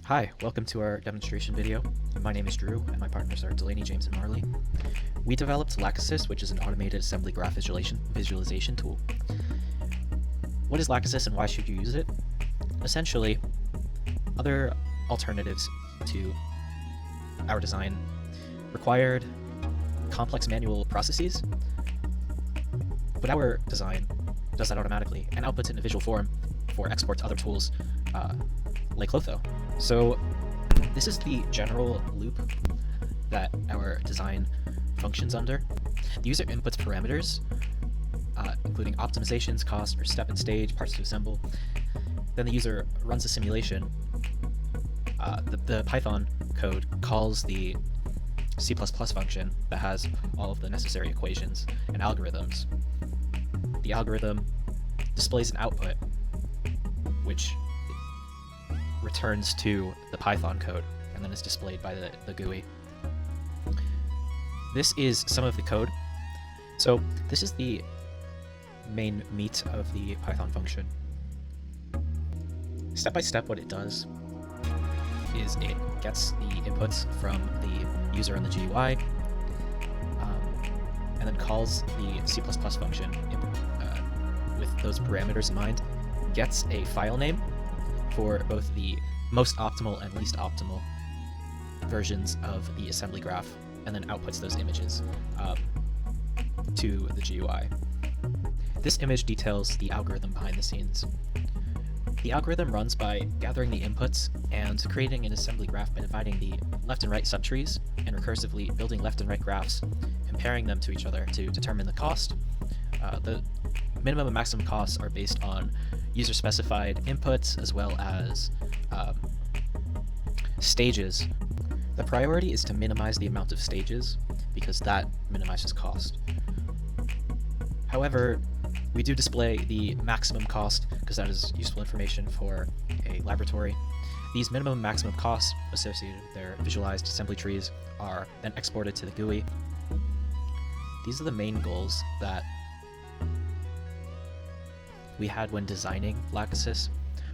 Hi, welcome to our demonstration video. My name is Drew, and my partners are Delaney, James, and Marlee. We developed Lachesis, which is an automated assembly graph visualization tool. What is Lachesis and why should you use it? Essentially, other alternatives to our design required complex manual processes, but our design does that automatically and outputs it in a visual form for export to other tools like Clotho. So this is the general loop that our design functions under. The user inputs parameters, including optimizations, cost, or step and stage, parts to assemble. Then the user runs a simulation. The Python code calls the C++ function that has all of the necessary equations and algorithms. The algorithm displays an output, which returns to the Python code and then is displayed by the GUI. This is some of the code. So this is the main meat of the Python function. Step by step, what it does is it gets the inputs from the user in the GUI, and then calls the C++ function with those parameters in mind, gets a file name for both the most optimal and least optimal versions of the assembly graph, and then outputs those images to the GUI. This image details the algorithm behind the scenes. The algorithm runs by gathering the inputs and creating an assembly graph by dividing the left and right subtrees and recursively building left and right graphs, comparing them to each other to determine the cost. The minimum and maximum costs are based on user-specified inputs as well as stages. The priority is to minimize the amount of stages because that minimizes cost. However, we do display the maximum cost because that is useful information for a laboratory. These minimum and maximum costs associated with their visualized assembly trees are then exported to the GUI. These are the main goals that we had when designing Lachesis.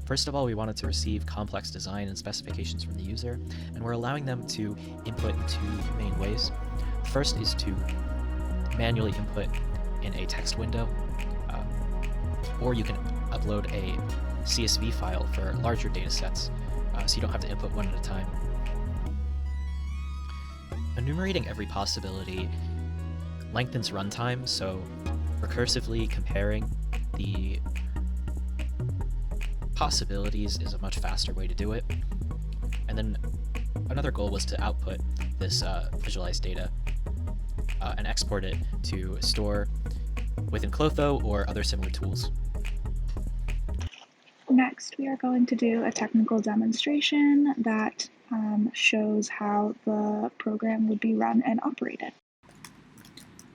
First of all, we wanted to receive complex design and specifications from the user, and we're allowing them to input in two main ways. First is to manually input in a text window, or you can upload a CSV file for larger data sets, so you don't have to input one at a time. Enumerating every possibility lengthens runtime, so recursively comparing the possibilities is a much faster way to do it. And then another goal was to output this visualized data and export it to store within Clotho or other similar tools. Next, we are going to do a technical demonstration that shows how the program would be run and operated.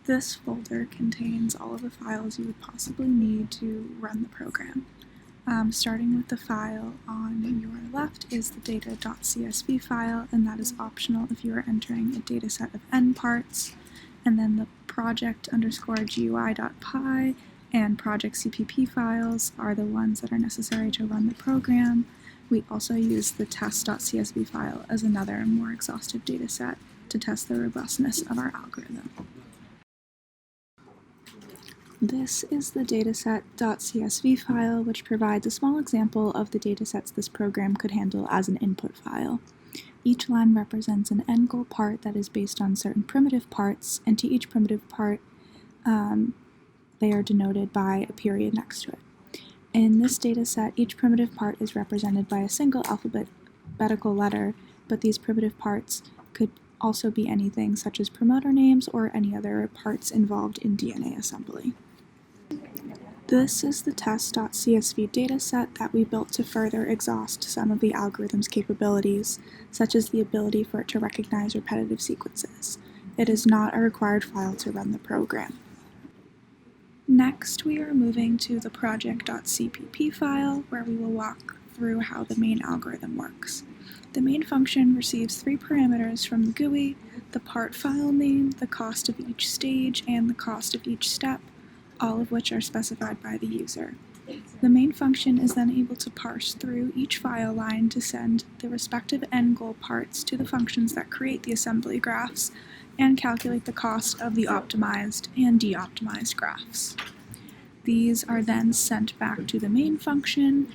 This folder contains all of the files you would possibly need to run the program. Starting with the file on your left is the data.csv file, and that is optional if you are entering a dataset of n parts. And then the project_gui.py and project CPP files are the ones that are necessary to run the program. We also use the test.csv file as another more exhaustive dataset to test the robustness of our algorithm. This is the dataset.csv file, which provides a small example of the datasets this program could handle as an input file. Each line represents an end goal part that is based on certain primitive parts, and to each primitive part, they are denoted by a period next to it. In this dataset, each primitive part is represented by a single alphabetical letter, but these primitive parts could also be anything such as promoter names or any other parts involved in DNA assembly. This is the test.csv dataset that we built to further exhaust some of the algorithm's capabilities, such as the ability for it to recognize repetitive sequences. It is not a required file to run the program. Next, we are moving to the project.cpp file, where we will walk through how the main algorithm works. The main function receives three parameters from the GUI: the part file name, the cost of each stage, and the cost of each step, all of which are specified by the user. The main function is then able to parse through each file line to send the respective end goal parts to the functions that create the assembly graphs and calculate the cost of the optimized and de-optimized graphs. These are then sent back to the main function,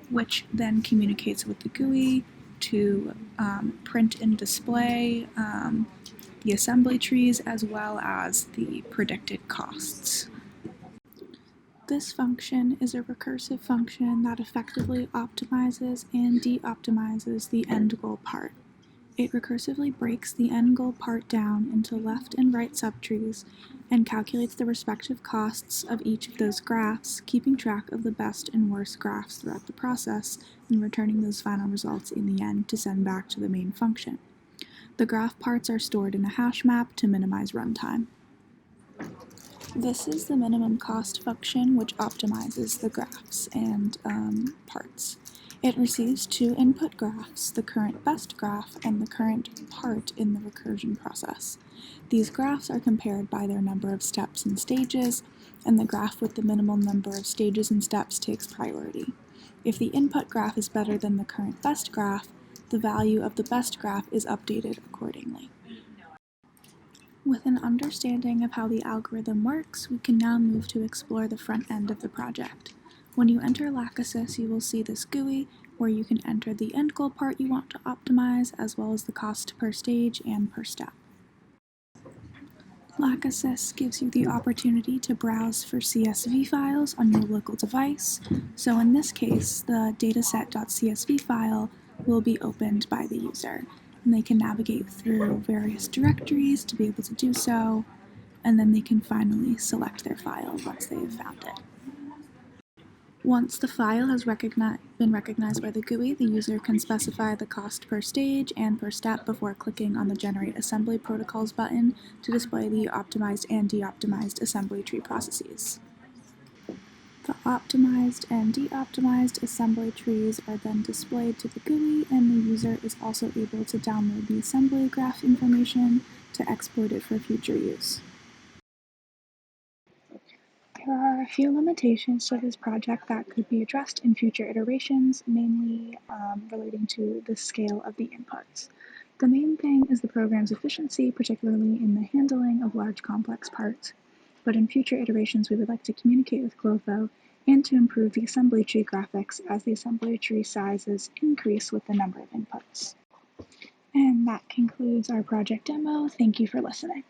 which then communicates with the GUI to print and display the assembly trees as well as the predicted costs. This function is a recursive function that effectively optimizes and de-optimizes the end goal part. It recursively breaks the end goal part down into left and right subtrees and calculates the respective costs of each of those graphs, keeping track of the best and worst graphs throughout the process and returning those final results in the end to send back to the main function. The graph parts are stored in a hash map to minimize runtime. This is the minimum cost function, which optimizes the graphs and parts. It receives two input graphs, the current best graph and the current part in the recursion process. These graphs are compared by their number of steps and stages, and the graph with the minimal number of stages and steps takes priority. If the input graph is better than the current best graph, the value of the best graph is updated accordingly. With an understanding of how the algorithm works, we can now move to explore the front end of the project. When you enter Lachesis, you will see this GUI where you can enter the end goal part you want to optimize, as well as the cost per stage and per step. Lachesis gives you the opportunity to browse for CSV files on your local device. So in this case, the dataset.csv file will be opened by the user, and they can navigate through various directories to be able to do so, and then they can finally select their file once they have found it. Once the file has been recognized by the GUI, the user can specify the cost per stage and per step before clicking on the Generate Assembly Protocols button to display the optimized and de-optimized assembly tree processes. The optimized and de-optimized assembly trees are then displayed to the GUI, and the user is also able to download the assembly graph information to export it for future use. There are a few limitations to this project that could be addressed in future iterations, mainly relating to the scale of the inputs. The main thing is the program's efficiency, particularly in the handling of large complex parts. But in future iterations, we would like to communicate with Clotho and to improve the assembly tree graphics as the assembly tree sizes increase with the number of inputs. And that concludes our project demo. Thank you for listening.